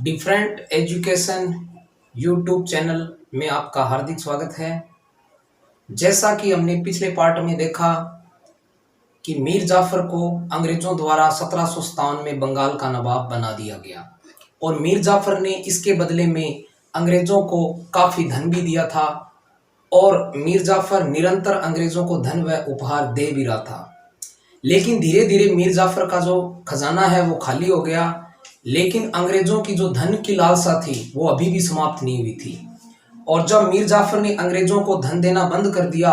Different education YouTube channel में आपका हार्दिक स्वागत है। जैसा कि हमने पिछले पार्ट में देखा कि मीर जाफर को अंग्रेजों द्वारा 1757 में बंगाल का नवाब बना दिया गया और मीर जाफर ने इसके बदले में अंग्रेजों को काफ़ी धन भी दिया था और मीर जाफर निरंतर अंग्रेजों को धन व उपहार दे भी रहा था। लेकिन धीरे धीरे मीर जाफर का जो खजाना है वो खाली हो गया, लेकिन अंग्रेजों की जो धन की लालसा थी वो अभी भी समाप्त नहीं हुई थी। और जब मीर जाफर ने अंग्रेजों को धन देना बंद कर दिया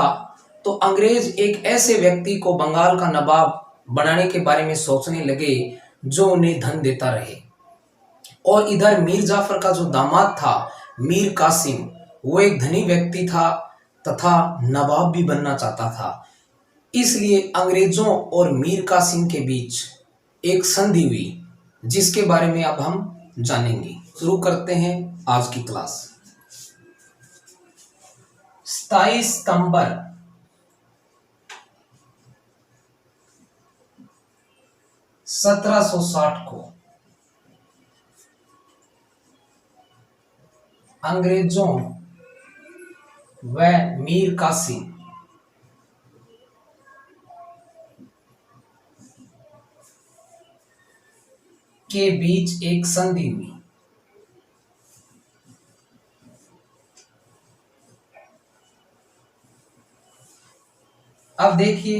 तो अंग्रेज एक ऐसे व्यक्ति को बंगाल का नवाब बनाने के बारे में सोचने लगे जो उन्हें धन देता रहे। और इधर मीर जाफर का जो दामाद था मीर कासिम, वो एक धनी व्यक्ति था तथा नवाब भी बनना चाहता था। इसलिए अंग्रेजों और मीर कासिम के बीच एक संधि हुई जिसके बारे में अब हम जानेंगे। शुरू करते हैं आज की क्लास। 27 सितंबर 1760 को अंग्रेजों व मीर कासिम के बीच एक संधि हुई। अब देखिए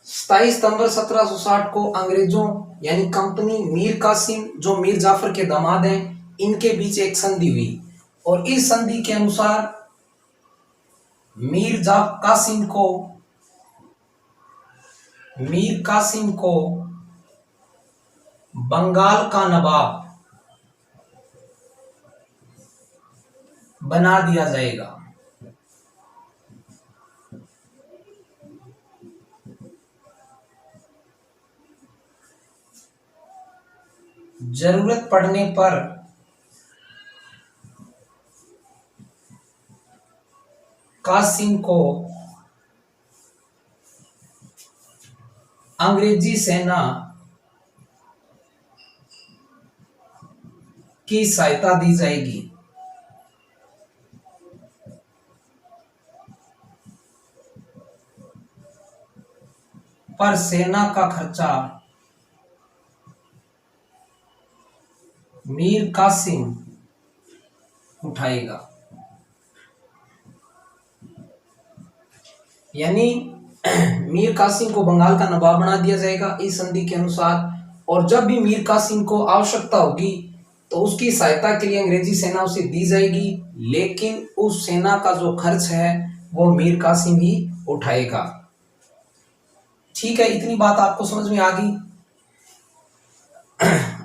27 सितंबर 1760 को अंग्रेजों यानी कंपनी मीर कासिम जो मीर जाफर के दामाद हैं इनके बीच एक संधि हुई और इस संधि के अनुसार मीर कासिम को बंगाल का नवाब बना दिया जाएगा। जरूरत पड़ने पर कासिम को अंग्रेजी सेना की सहायता दी जाएगी। पर सेना का खर्चा मीर कासिम उठाएगा। यानी मीर कासिम को बंगाल का नवाब बना दिया जाएगा इस संधि के अनुसार, और जब भी मीर कासिम को आवश्यकता होगी तो उसकी सहायता के लिए अंग्रेजी सेना उसे दी जाएगी, लेकिन उस सेना का जो खर्च है वो मीर कासिम ही उठाएगा। ठीक है, इतनी बात आपको समझ में आ गई।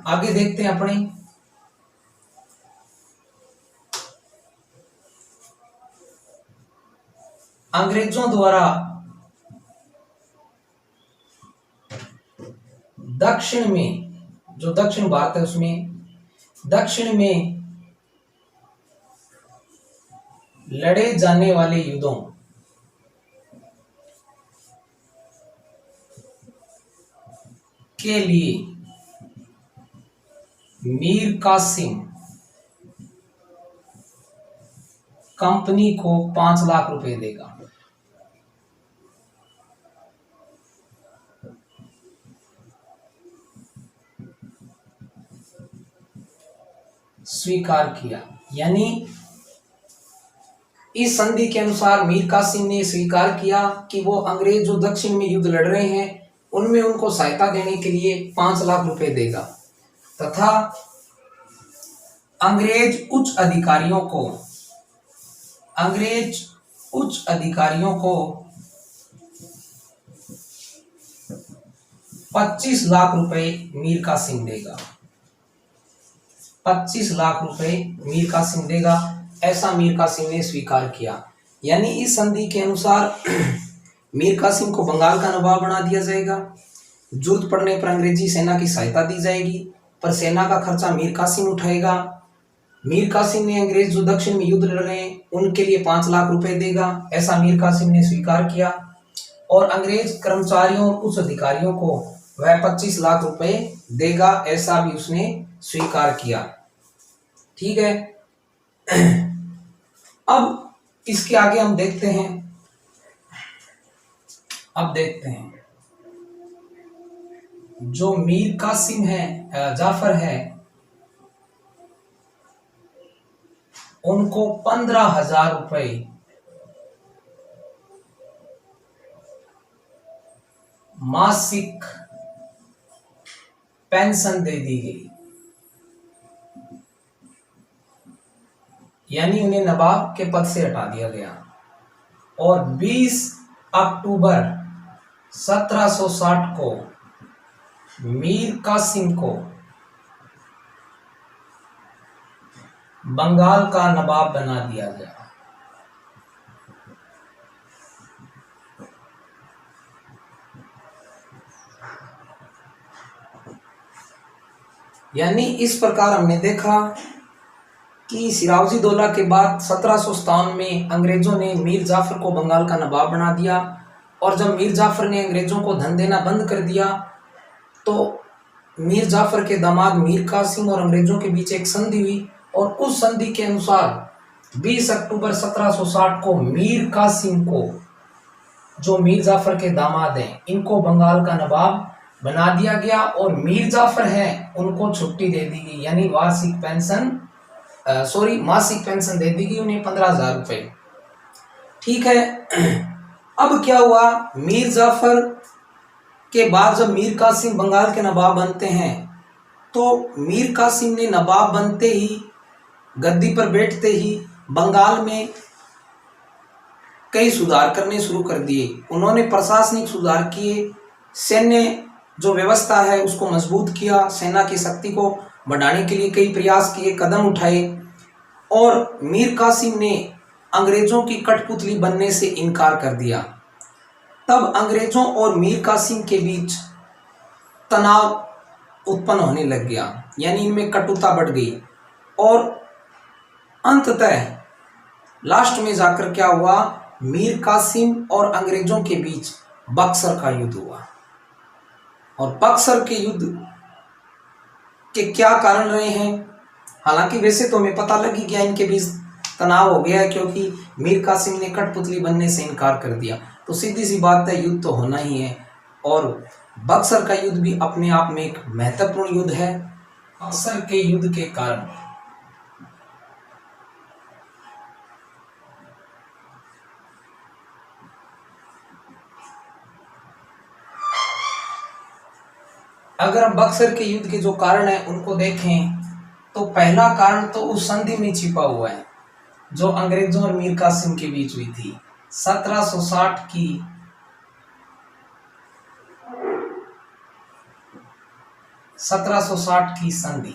आगे देखते हैं अपने। अंग्रेजों द्वारा दक्षिण में जो दक्षिण भारत है उसमें दक्षिण में लड़े जाने वाले युद्धों के लिए मीर कासिम कंपनी को 5 लाख रुपए देगा। स्वीकार किया, यानी इस संधि के अनुसार मीर कासिम ने स्वीकार किया कि वो अंग्रेज जो दक्षिण में युद्ध लड़ रहे हैं उनमें उनको सहायता देने के लिए 5 लाख रुपए देगा तथा अंग्रेज उच्च अधिकारियों को 25 लाख रुपए मीर कासिम देगा। 25 लाख रुपए मीर कासिम देगा, ऐसा मीर कासिम ने स्वीकार किया। यानी इस संधि के अनुसार मीर कासिम को बंगाल का नवाब बना दिया जाएगा। जरूरत पड़ने पर अंग्रेजी सेना की सहायता दी जाएगी, पर सेना का खर्चा मीर कासिम उठाएगा। मीर कासिम ने अंग्रेज जो दक्षिण में युद्ध लड़ रहे हैं उनके लिए 5 लाख रुपए देगा, ऐसा मीर कासिम ने स्वीकार किया। और अंग्रेज कर्मचारियों और उच्च अधिकारियों को वह 25 लाख रुपए देगा, ऐसा भी उसने स्वीकार किया। ठीक है। अब इसके आगे हम देखते हैं, अब देखते हैं जो मीर कासिम है, जाफर है, उनको 15,000 रुपए मासिक पेंशन दे दी गई, यानी उन्हें नवाब के पद से हटा दिया गया। और 20 अक्टूबर 1760 को मीर कासिम को बंगाल का नवाब बना दिया गया। यानी इस प्रकार हमने देखा कि सिरावजी दौला के बाद 1757 में अंग्रेजों ने मीर जाफर को बंगाल का नवाब बना दिया। और जब मीर जाफर ने अंग्रेजों को धन देना बंद कर दिया तो मीर जाफर के दामाद मीर कासिम और अंग्रेजों के बीच एक संधि हुई, और उस संधि के अनुसार 20 अक्टूबर 1760 को मीर कासिम को, जो मीर जाफर के दामाद हैं, इनको बंगाल का नवाब बना दिया गया। और मीर जाफर हैं उनको छुट्टी दे दी गई, यानी वार्षिक पेंशन मासिक पेंशन दे दी गई उन्हें 15,000 रुपए। ठीक है। अब क्या हुआ, मीर जाफर के बाद जब मीर कासिम बंगाल के नवाब बनते हैं तो मीर कासिम ने नवाब बनते ही, गद्दी पर बैठते ही बंगाल में कई सुधार करने शुरू कर दिए। उन्होंने प्रशासनिक सुधार किए, सैन्य जो व्यवस्था है उसको मजबूत किया, सेना की शक्ति को बढ़ाने के लिए कई प्रयास किए, कदम उठाए। और मीर कासिम ने अंग्रेजों की कठपुतली बनने से इनकार कर दिया। तब अंग्रेजों और मीर कासिम के बीच तनाव उत्पन्न होने लग गया, यानी इनमें कटुता बढ़ गई। और अंततः लास्ट में जाकर क्या हुआ, मीर कासिम और अंग्रेजों के बीच बक्सर का युद्ध हुआ। और बक्सर के युद्ध के क्या कारण रहे हैं, हालांकि वैसे तो हमें पता लग ही गया इनके बीच तनाव हो गया है, क्योंकि मीर कासिम ने कठपुतली बनने से इनकार कर दिया। तो सीधी सी बात है, युद्ध तो होना ही है। और बक्सर का युद्ध भी अपने आप में एक महत्वपूर्ण युद्ध है। बक्सर के युद्ध के कारण अगर हम बक्सर के युद्ध के जो कारण है उनको देखें तो पहला कारण तो उस संधि में छिपा हुआ है जो अंग्रेजों और मीर कासिम के बीच हुई थी 1760 की। 1760 की संधि।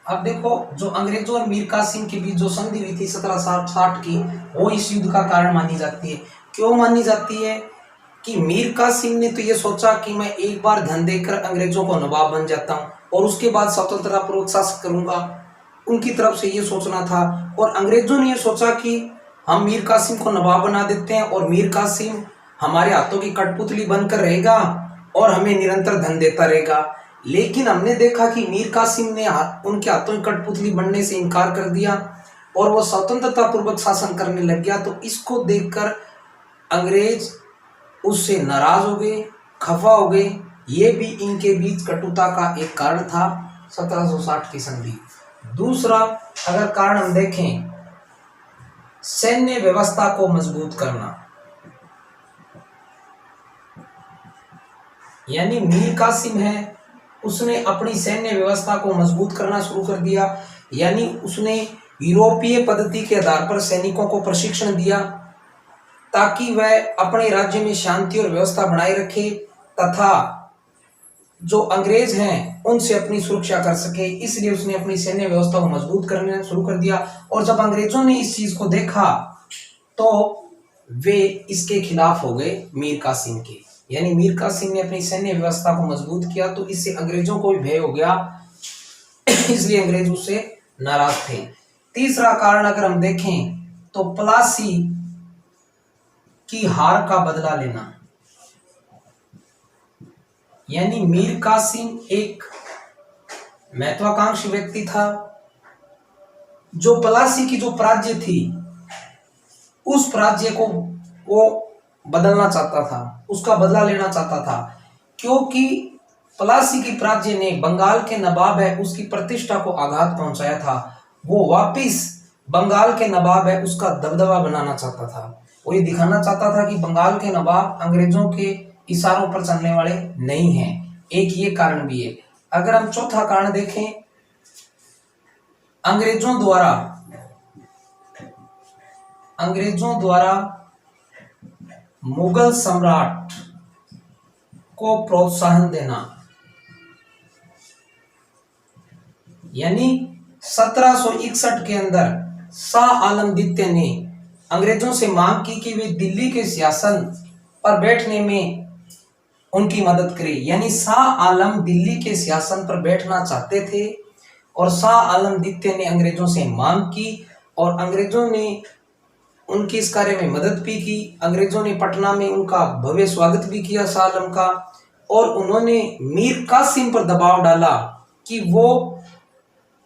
अब देखो, जो अंग्रेजों और मीर कासिम के बीच जो संधि हुई थी 1760 की, वो इस युद्ध का कारण मानी जाती है। क्यों मानी जाती है कि मीर कासिम ने तो ये सोचा कि मैं एक बार धन देकर अंग्रेजों को नवाब बन जाता हूँ और उसके बाद स्वतंत्रता पूर्वक शासन करूंगा, उनकी तरफ से ये सोचना था। और अंग्रेजों ने ये सोचा कि हम मीर कासिम को नवाब बना देते हैं और मीर कासिम हमारे हाथों की कठपुतली बनकर रहेगा और हमें निरंतर धन देता रहेगा। लेकिन हमने देखा कि मीर कासिम ने उनके हाथों की कठपुतली बनने से इनकार कर दिया और वो स्वतंत्रता पूर्वक शासन करने लग गया। तो इसको देखकर अंग्रेज उससे नाराज हो गए, खफा हो गए। ये भी इनके बीच कटुता का एक कारण था 1760 की संधि। दूसरा अगर कारण हम देखें, सैन्य व्यवस्था को मजबूत करना, यानी मीर कासिम है उसने अपनी सैन्य व्यवस्था को मजबूत करना शुरू कर दिया। यानी उसने यूरोपीय पद्धति के आधार पर सैनिकों को प्रशिक्षण दिया ताकि वह अपने राज्य में शांति और व्यवस्था बनाए रखे तथा जो अंग्रेज हैं उनसे अपनी सुरक्षा कर सके। इसलिए उसने अपनी सैन्य व्यवस्था को मजबूत करना शुरू कर दिया। और जब अंग्रेजों ने इस चीज को देखा तो वे इसके खिलाफ हो गए मीर कासिम के, यानी मीर कासिम ने अपनी सैन्य व्यवस्था को मजबूत किया तो इससे अंग्रेजों को भी भय हो गया, इसलिए अंग्रेज उससे नाराज थे। तीसरा कारण अगर हम देखें तो प्लासी की हार का बदला लेना, यानी मीर कासिम एक महत्वाकांक्षी व्यक्ति था जो पलासी की जो प्राज्य थी उस प्राज्य को वो बदलना चाहता था, उसका बदला लेना चाहता था, क्योंकि पलासी की प्राज्य ने बंगाल के नवाब है उसकी प्रतिष्ठा को आघात पहुंचाया था। वो वापिस बंगाल के नवाब है उसका दबदबा बनाना चाहता था। वो ये दिखाना चाहता था कि बंगाल के नवाब अंग्रेजों के इशारों पर चलने वाले नहीं हैं। एक ये कारण भी है। अगर हम चौथा कारण देखें, अंग्रेजों द्वारा मुगल सम्राट को प्रोत्साहन देना, यानी 1761 के अंदर शाह आलम द्वितीय ने अंग्रेजों से मांग की कि वे दिल्ली के सिंहासन पर बैठने में उनकी मदद करे। यानी शाह आलम दिल्ली के सिंहासन पर बैठना चाहते थे और शाह आलम द्वितीय ने अंग्रेजों से मांग की और अंग्रेजों ने उनकी इस कार्य में मदद भी की। अंग्रेजों ने पटना में उनका भव्य स्वागत भी किया शाह आलम का, और उन्होंने मीर कासिम पर दबाव डाला कि वो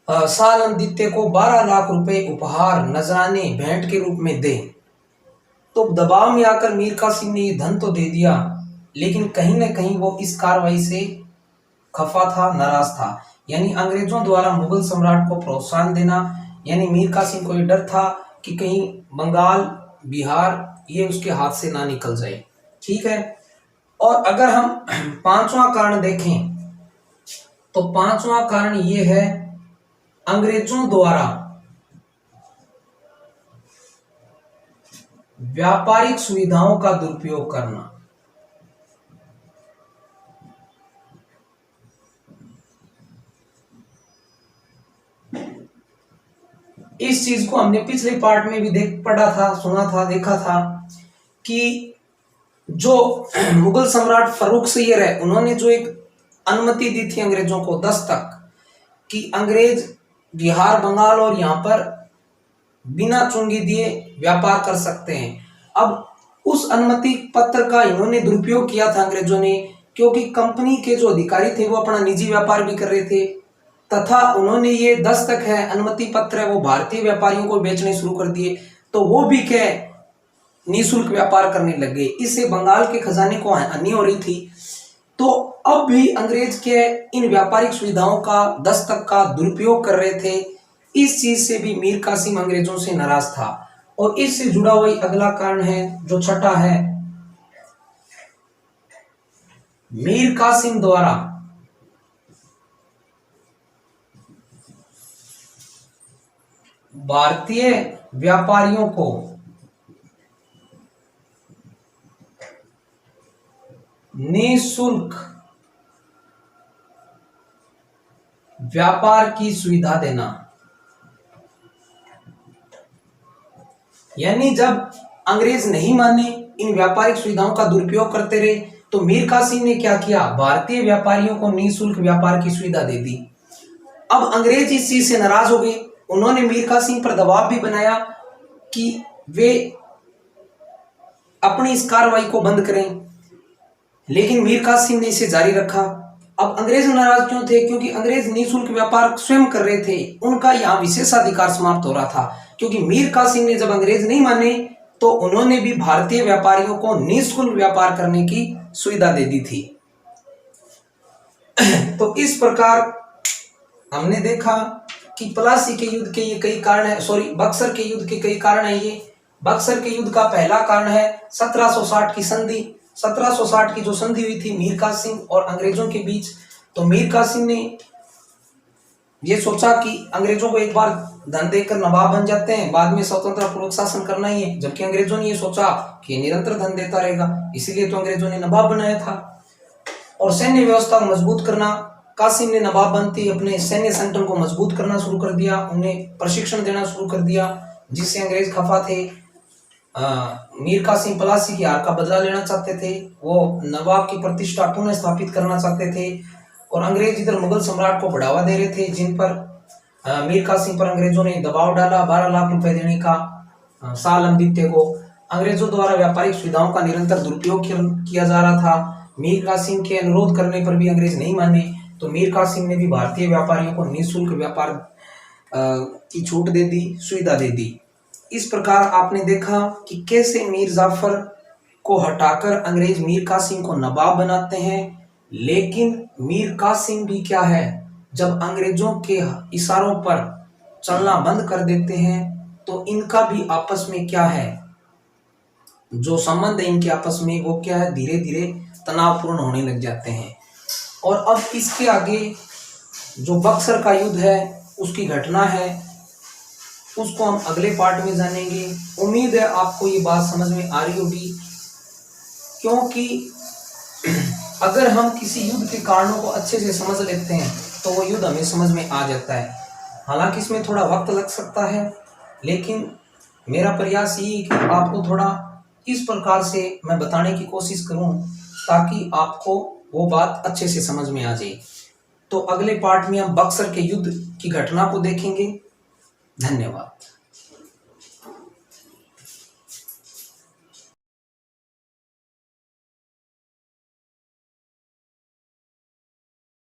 शाह आलम द्वितीय को 12 लाख रुपए उपहार नजराने भेंट के रूप में दे। तो दबाव में आकर मीर कासिम ने ये धन तो दे दिया, लेकिन कहीं ना कहीं वो इस कार्रवाई से खफा था, नाराज था। यानी अंग्रेजों द्वारा मुगल सम्राट को प्रोत्साहन देना, यानी मीर कासिम को ये डर था कि कहीं बंगाल, बिहार ये उसके हाथ से ना निकल जाए। ठीक है। और अगर हम पांचवा कारण देखें तो पांचवा कारण ये है, अंग्रेजों द्वारा व्यापारिक सुविधाओं का दुरुपयोग करना। इस चीज को हमने पिछले पार्ट में भी पढ़ा था, सुना था, देखा था कि जो मुगल सम्राट फर्रुख सैयद है उन्होंने जो एक अनुमति दी थी अंग्रेजों को 10 तक कि अंग्रेज बिहार, बंगाल और यहाँ पर बिना चुंगी दिए व्यापार कर सकते हैं। अब उस अनुमति पत्र का इन्होंने दुरुपयोग किया था अंग्रेजों ने, क्योंकि कंपनी के जो अधिकारी थे वो अपना निजी व्यापार भी कर रहे थे, तथा उन्होंने ये 10 तक है अनुमति पत्र है वो भारतीय व्यापारियों को बेचने शुरू कर दिए, तो वो भी क्या निःशुल्क व्यापार करने लगे। इससे बंगाल के खजाने को हानि हो रही थी। तो अब भी अंग्रेज के इन व्यापारिक सुविधाओं का 10 तक का दुरुपयोग कर रहे थे। इस चीज से भी मीर कासिम अंग्रेजों से नाराज था। और इससे जुड़ा हुआ अगला कारण है जो छठा है, मीर कासिम द्वारा भारतीय व्यापारियों को निःशुल्क व्यापार की सुविधा देना। यानी जब अंग्रेज नहीं माने, इन व्यापारिक सुविधाओं का दुरुपयोग करते रहे, तो मीर कासिम ने क्या किया, भारतीय व्यापारियों को निःशुल्क व्यापार की सुविधा दे दी। अब अंग्रेज इस चीज से नाराज हो गए। उन्होंने मीर कासिम पर दबाव भी बनाया कि वे अपनी इस कार्रवाई को बंद करें, लेकिन मीर कासिम ने इसे जारी रखा। अब अंग्रेज नाराज क्यों थे, क्योंकि अंग्रेज निःशुल्क व्यापार स्वयं कर रहे थे, उनका यहाँ विशेषाधिकार समाप्त हो रहा था। क्योंकि मीर कासिम ने जब अंग्रेज नहीं माने तो उन्होंने भी भारतीय व्यापारियों को निःशुल्क व्यापार करने की सुविधा दे दी थी। तो इस प्रकार हमने देखा कि प्लासी के युद्ध के ये कई कारण है, बक्सर के युद्ध के कई कारण है। ये बक्सर के युद्ध का पहला कारण है 1760 की संधि। 1760 की जो संधि हुई थी मीर कासिम और अंग्रेजों के बीच, तो मीर कासिम ने ये सोचा कि अंग्रेजों को एक बार धन देकर नवाब बन जाते हैं, बाद में स्वतंत्र पूर्वक शासन करना ही है। जबकि अंग्रेजों ने ये सोचा कि निरंतर धन देता रहेगा, इसीलिए तो अंग्रेजों ने नवाब बनाया था। और सैन्य व्यवस्था को मजबूत करना, कासिम ने नवाब बनते ही अपने सैन्य संगठन को मजबूत करना शुरू कर दिया, उन्हें प्रशिक्षण देना शुरू कर दिया, जिससे अंग्रेज खफा थे। मीर कासिम प्लासी की हार का बदला लेना चाहते थे, वो नवाब की प्रतिष्ठा पुनः स्थापित करना चाहते थे। और अंग्रेज इधर मुगल सम्राट को बढ़ावा दे रहे थे, जिन पर मीर कासिम पर अंग्रेजों ने दबाव डाला 12 लाख रुपए देने का शाह आलम द्वितीय को। अंग्रेजों द्वारा व्यापारिक सुविधाओं का निरंतर दुरुपयोग किया जा रहा था। मीर कासिम के अनुरोध करने पर भी अंग्रेज नहीं माने, तो मीर कासिम ने भी भारतीय व्यापारियों को निःशुल्क व्यापार की छूट दे दी, सुविधा दे दी। इस प्रकार आपने देखा कि कैसे मीर जाफर को हटाकर अंग्रेज मीर कासिम को नवाब बनाते हैं। लेकिन मीर कासिम भी क्या है, जब अंग्रेजों के इशारों पर चलना बंद कर देते हैं तो इनका भी आपस में क्या है, जो संबंध है इनके आपस में, वो क्या है, धीरे धीरे तनावपूर्ण होने लग जाते हैं। और अब इसके आगे जो बक्सर का युद्ध है उसकी घटना है, उसको हम अगले पार्ट में जानेंगे। उम्मीद है आपको ये बात समझ में आ रही होगी, क्योंकि अगर हम किसी युद्ध के कारणों को अच्छे से समझ लेते हैं तो वो युद्ध हमें समझ में आ जाता है। हालांकि इसमें थोड़ा वक्त लग सकता है, लेकिन मेरा प्रयास यही है कि आपको थोड़ा इस प्रकार से मैं बताने की कोशिश करूं ताकि आपको वो बात अच्छे से समझ में आ जाए। तो अगले पार्ट में हम बक्सर के युद्ध की घटना को देखेंगे। धन्यवाद।